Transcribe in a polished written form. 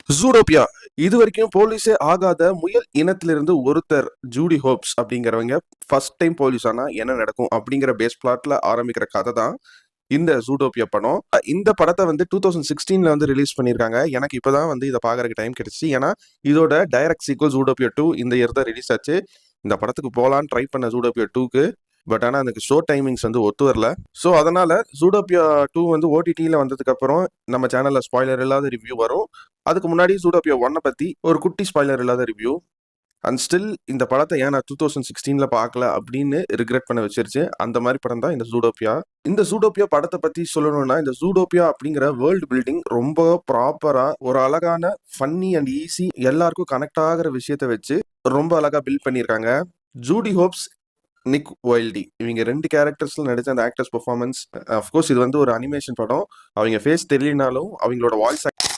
ஜூடோபியா இது வரைக்கும் போலீஸே ஆகாத முயல் இனத்திலிருந்து ஒருத்தர் ஜூடி ஹோப்ஸ் அப்படிங்கிறவங்க ஃபர்ஸ்ட் டைம் போலீஸ் ஆனா என்ன நடக்கும் அப்படிங்கிற பேஸ் பிளாட்ல ஆரம்பிக்கிற கதை தான் இந்த ஜூடோபியா படம். இந்த படத்தை வந்து 2016 வந்து ரிலீஸ் பண்ணியிருக்காங்க. எனக்கு இப்பதான் வந்து இதை பாக்குறதுக்கு டைம் கிடைச்சிச்சு. ஏன்னா இதோட டைரக்ட் சீக்வல் ஜூடோபியா 2 இந்த இயர் தான் ரிலீஸ் ஆச்சு. இந்த படத்துக்கு போலான்னு ட்ரை பண்ண ஜூடோபியா 2க்கு, பட் ஆனால் எனக்கு ஷோ டைமிங்ஸ் வந்து ஒத்து வரல. ஸோ அதனால ஜூடோபியா 2 வந்து ஓடிடியில் வந்ததுக்கு அப்புறம் நம்ம சேனல்ல ஸ்பாய்லர் இல்லாத ரிவ்யூ வரும். அதுக்கு முன்னாடி ஜூடோபியா 1 பத்தி ஒரு குட்டி ஸ்பாய்லர் இல்லாத ரிவ்யூ. அண்ட் ஸ்டில் இந்த படத்தை ஏன் நான் 2016 பார்க்கல அப்படின்னு ரிக்ரெட் பண்ண வச்சிருச்சு. அந்த மாதிரி படம் தான் இந்த ஜூடோபியா. இந்த ஜூடோபியா படத்தை பத்தி சொல்லணும்னா, இந்த ஜூடோபியா அப்படிங்கிற வேர்ல்டு பில்டிங் ரொம்ப ப்ராப்பரா ஒரு அழகான ஃபன்னி அண்ட் ஈஸி எல்லாருக்கும் கனெக்ட் ஆகிற விஷயத்த வச்சு ரொம்ப அழகா பில்ட் பண்ணியிருக்காங்க. ஜூடி ஹோப்ஸ், நிக் வைல்டி இவங்க 2 கேரக்டர்ஸ்ல நடிச்ச அந்த ஆக்டர்ஸ் பெர்ஃபார்மன்ஸ், அஃப்கோர்ஸ் இது வந்து ஒரு அனிமேஷன் படம். அவங்க ஃபேஸ் தெரியலனாலும் அவங்களோட வாய்ஸ்